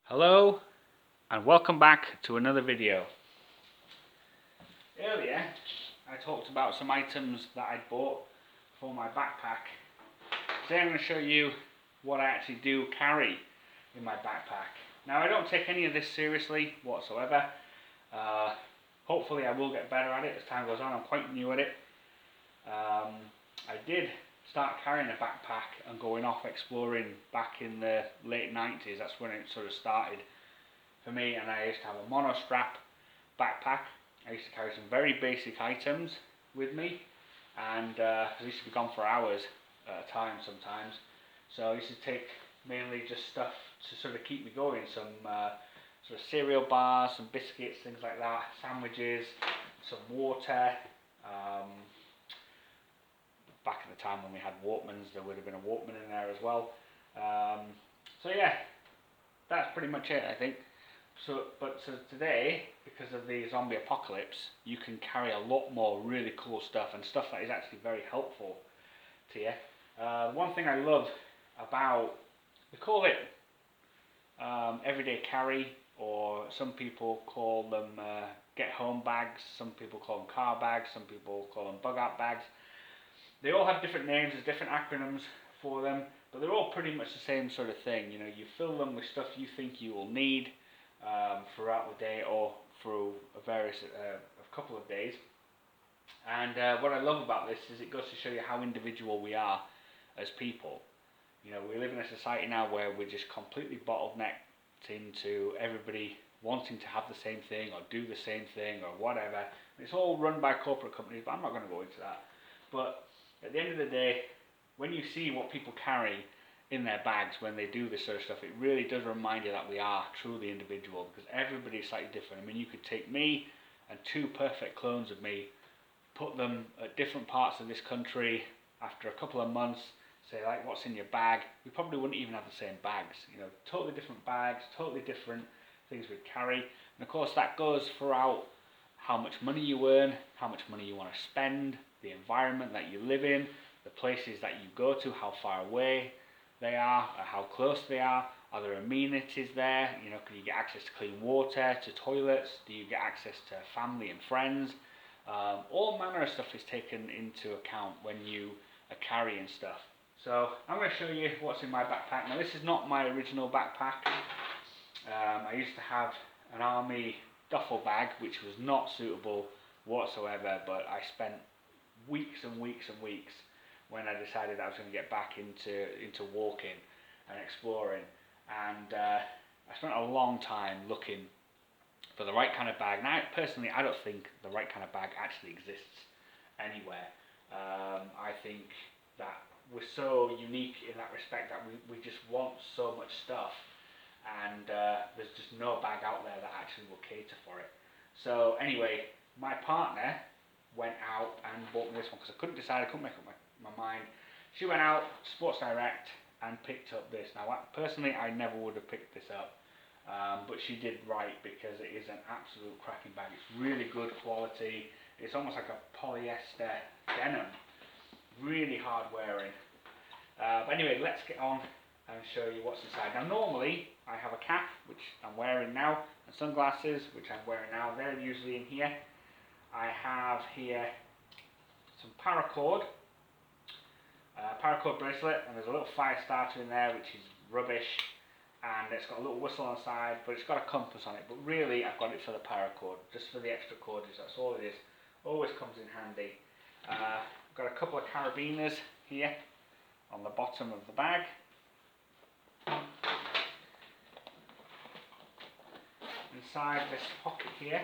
Hello and welcome back to another video. Earlier I talked about some items that I'd bought for my backpack. Today I'm going to show you what I actually do carry in my backpack. Now I don't take any of this seriously whatsoever. Hopefully I will get better at it as time goes on. I'm quite new at it. I did start carrying a backpack and going off exploring back in the late 90s. That's when it sort of started for me, and I used to have a mono strap backpack. I used to carry some very basic items with me, and I used to be gone for hours at a time sometimes. So I used to take mainly just stuff to sort of keep me going, some sort of cereal bars, some biscuits, things like that, sandwiches, some water. Back in the time when we had Walkmans, there would have been a Walkman in there as well. So yeah, that's pretty much it, I think. So today, because of the zombie apocalypse, you can carry a lot more really cool stuff and stuff that is actually very helpful to you. One thing I love about, we call it everyday carry, or some people call them get home bags, some people call them car bags, some people call them bug out bags. They all have different names, there's different acronyms for them, but they're all pretty much the same sort of thing. You know, you fill them with stuff you think you will need throughout the day or through a couple of days. And what I love about this is it goes to show you how individual we are as people. You know, we live in a society now where we're just completely bottlenecked into everybody wanting to have the same thing or do the same thing or whatever. It's all run by corporate companies, but I'm not going to go into that. But at the end of the day, when you see what people carry in their bags when they do this sort of stuff, it really does remind you that we are truly individual, because everybody is slightly different. I mean, you could take me and two perfect clones of me, put them at different parts of this country after a couple of months, say like, what's in your bag? We probably wouldn't even have the same bags. You know, totally different bags, totally different things we'd carry. And of course that goes throughout how much money you earn, how much money you want to spend, the environment that you live in, the places that you go to, how far away they are, or how close they are there amenities there, you know, can you get access to clean water, to toilets, do you get access to family and friends, all manner of stuff is taken into account when you are carrying stuff. So I'm going to show you what's in my backpack. Now this is not my original backpack. I used to have an army duffel bag which was not suitable whatsoever, but I spent weeks and weeks and weeks when I decided I was going to get back into walking and exploring, and I spent a long time looking for the right kind of bag. Now personally I don't think the right kind of bag actually exists anywhere. I think that we're so unique in that respect that we just want so much stuff, and there's just no bag out there that actually will cater for it. So anyway, my partner went out and bought me this one because I couldn't decide, I couldn't make up my mind. She went out, Sports Direct, and picked up this. Now personally I never would have picked this up, but she did right, because it is an absolute cracking bag. It's really good quality. It's almost like a polyester denim, really hard wearing. But anyway, let's get on and show you what's inside. Now normally I have a cap, which I'm wearing now, and sunglasses, which I'm wearing now. They're usually in here. I have here some paracord bracelet, and there's a little fire starter in there which is rubbish, and it's got a little whistle on the side, but it's got a compass on it. But really I've got it for the paracord, just for the extra cordage, that's all it is. Always comes in handy. I've got a couple of carabiners here on the bottom of the bag. Inside this pocket here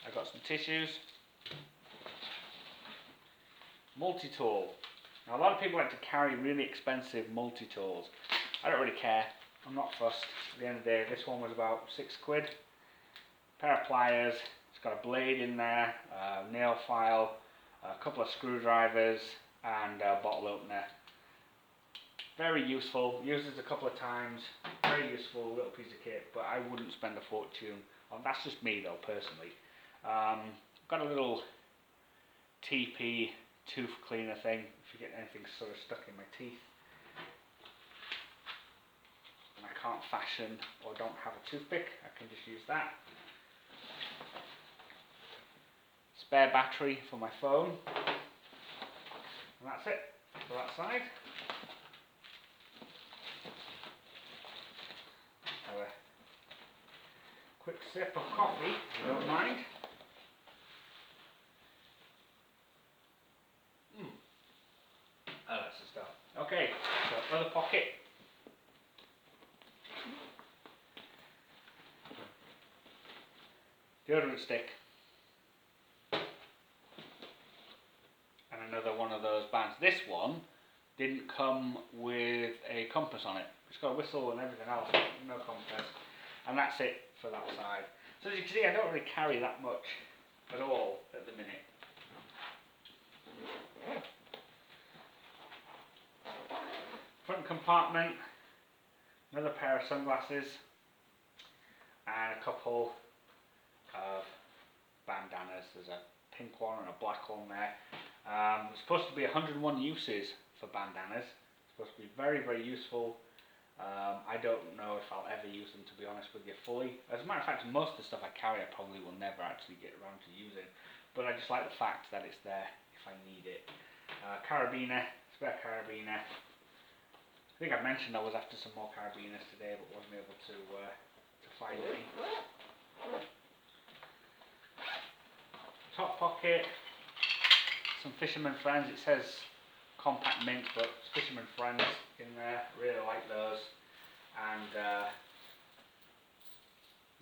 I've got some tissues, multi-tool. Now a lot of people like to carry really expensive multi-tools. I don't really care, I'm not fussed. At the end of the day, this one was about £6. Pair of pliers, it's got a blade in there, a nail file, a couple of screwdrivers, and a bottle opener. Very useful, used this a couple of times, very useful little piece of kit, but I wouldn't spend a fortune on. That's just me though, personally. Got a little TP tooth cleaner thing if you get anything sort of stuck in my teeth. And I can't fashion or don't have a toothpick, I can just use that. Spare battery for my phone, and that's it for that side. Have a quick sip of coffee, if you don't mind. Oh, that's the stuff. Okay, so other pocket. Deodorant stick. And another one of those bands. This one didn't come with a compass on it. It's got a whistle and everything else, but no compass. And that's it for that side. So as you can see, I don't really carry that much at all at the minute. Front compartment, another pair of sunglasses, and a couple of bandanas. There's a pink one and a black one there. There's supposed to be 101 uses for bandanas. It's supposed to be very, very useful. I don't know if I'll ever use them, to be honest with you, fully. As a matter of fact, most of the stuff I carry I probably will never actually get around to using. But I just like the fact that it's there if I need it. Carabiner, spare carabiner. I think I mentioned I was after some more carabiners today, but wasn't able to find any. Top pocket, some Fisherman Friends. It says compact mint, but it's Fisherman Friends in there. Really like those. And a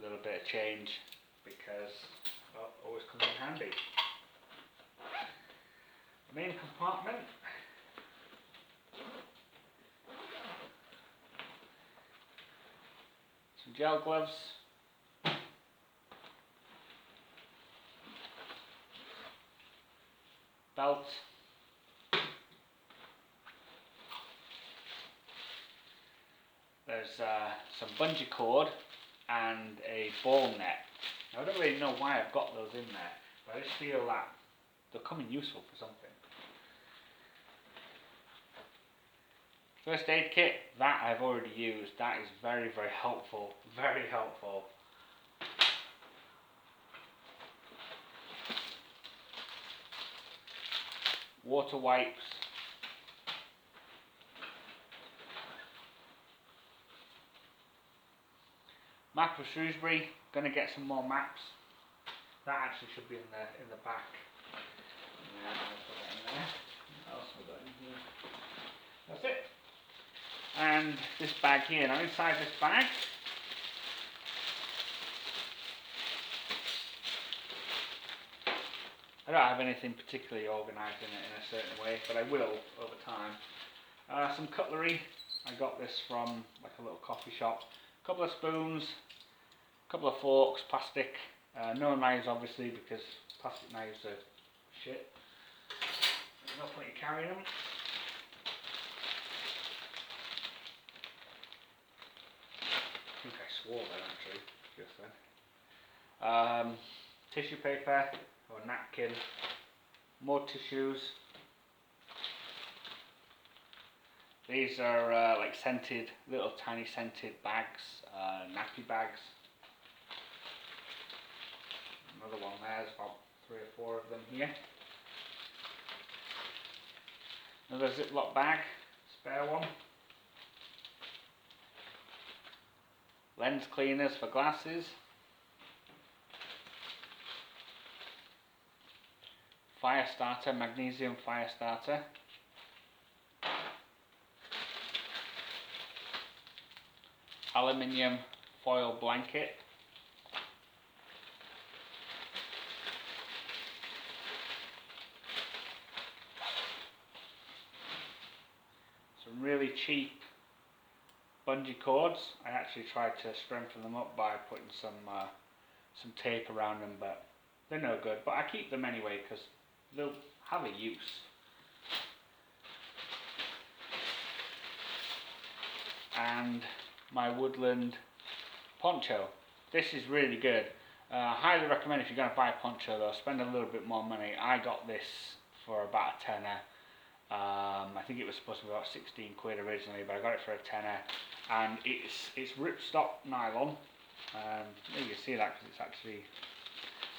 little bit of change because always comes in handy. Main compartment. Some gel gloves. Belt. There's some bungee cord and a ball net. Now, I don't really know why I've got those in there, but I just feel that they'll come in useful for something. First aid kit, that I've already used. That is very, very helpful. Very helpful. Water wipes. Map of Shrewsbury. Gonna get some more maps. That actually should be in the back. Yeah, I'll put that in there. What else have we got in here? That's it. And this bag here. Now inside this bag, I don't have anything particularly organised in it in a certain way, but I will over time. Some cutlery. I got this from like a little coffee shop. A couple of spoons, a couple of forks, plastic. No knives obviously because plastic knives are shit. There's no point in carrying them. I think I swore then actually, just then. Tissue paper or napkin, more tissues. These are like scented, little tiny scented bags, nappy bags. Another one there, there's about 3 or 4 of them here. Another Ziploc bag, spare one. Lens cleaners for glasses. Fire starter, magnesium fire starter. Aluminium foil blanket. Some really cheap bungee cords. I actually tried to strengthen them up by putting some tape around them, but they're no good. But I keep them anyway because they'll have a use. And my woodland poncho. This is really good. I highly recommend if you're going to buy a poncho though, spend a little bit more money. I got this for about a tenner. I think it was supposed to be about 16 quid originally, but I got it for a tenner, and it's ripstop nylon. You can see that because it's actually,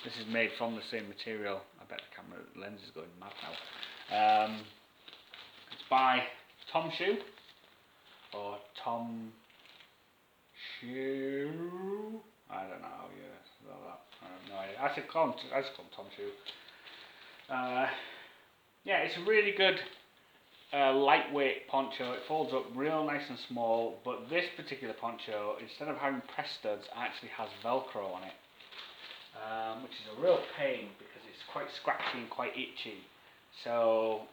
this is made from the same material. I bet the camera lens is going mad now. It's by Tom Shoe, or Tom Shoe. I don't know. Yeah, I have no idea. I just call him Tom Shoe. Yeah, it's a really good lightweight poncho. It folds up real nice and small, but this particular poncho, instead of having press studs, actually has Velcro on it, which is a real pain because it's quite scratchy and quite itchy. So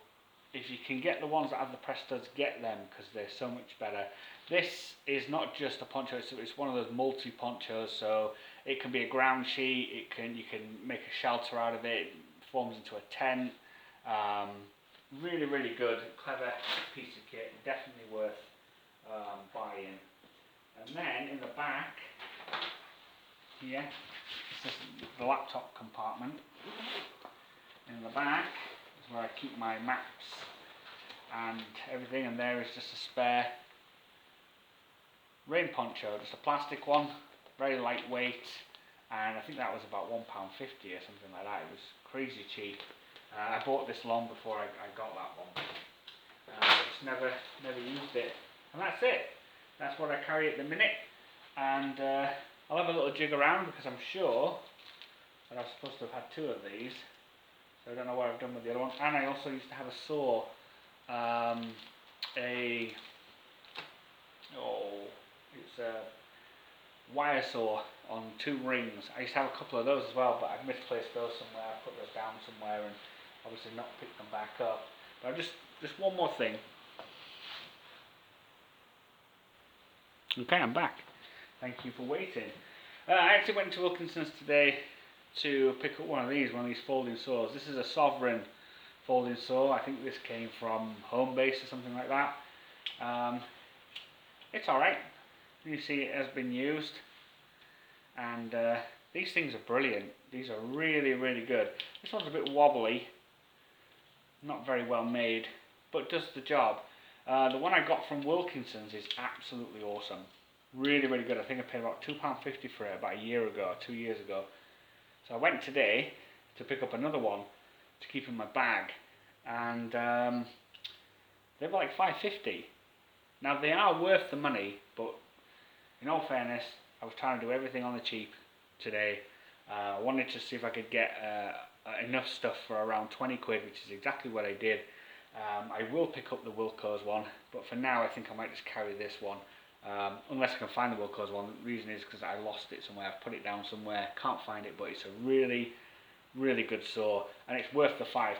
if you can get the ones that have the press studs, get them because they're so much better. This is not just a poncho, it's one of those multi-ponchos, so it can be a ground sheet, you can make a shelter out of it, it forms into a tent. Really, really good, clever piece of kit, definitely worth buying. And then in the back, here, this is the laptop compartment. In the back is where I keep my maps and everything, and there is just a spare rain poncho, just a plastic one, very lightweight, and I think that was about £1.50 or something like that. It was crazy cheap. I bought this long before I got that one. I just never used it. And that's it. That's what I carry at the minute. And I'll have a little jig around because I'm sure that I was supposed to have had 2 of these. So I don't know what I've done with the other one. And I also used to have a saw. It's a wire saw on 2 rings. I used to have a couple of those as well, but I've misplaced those somewhere. I put those down somewhere and obviously not picked them back up. But just one more thing. Okay, I'm back. Thank you for waiting. I actually went to Wilkinson's today to pick up one of these folding saws. This is a Sovereign folding saw. I think this came from Homebase or something like that. It's alright. You see it has been used. And these things are brilliant. These are really, really good. This one's a bit wobbly. Not very well made, but does the job. The one I got from Wilkinson's is absolutely awesome. Really, really good. I think I paid about £2.50 for it about a year ago, 2 years ago. So I went today to pick up another one to keep in my bag, and they were like £5.50. Now they are worth the money, but in all fairness, I was trying to do everything on the cheap today. I wanted to see if I could get enough stuff for around 20 quid, which is exactly what I did. I will pick up the Wilko's one, but for now I think I might just carry this one. Unless I can find the Wilko's one. The reason is because I lost it somewhere. I've put it down somewhere, can't find it, but it's a really, really good saw, and it's worth the £5.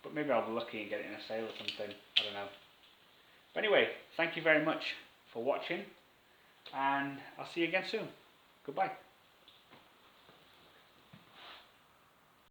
But maybe I'll be lucky and get it in a sale or something. I don't know. But anyway, thank you very much for watching, and I'll see you again soon. Goodbye.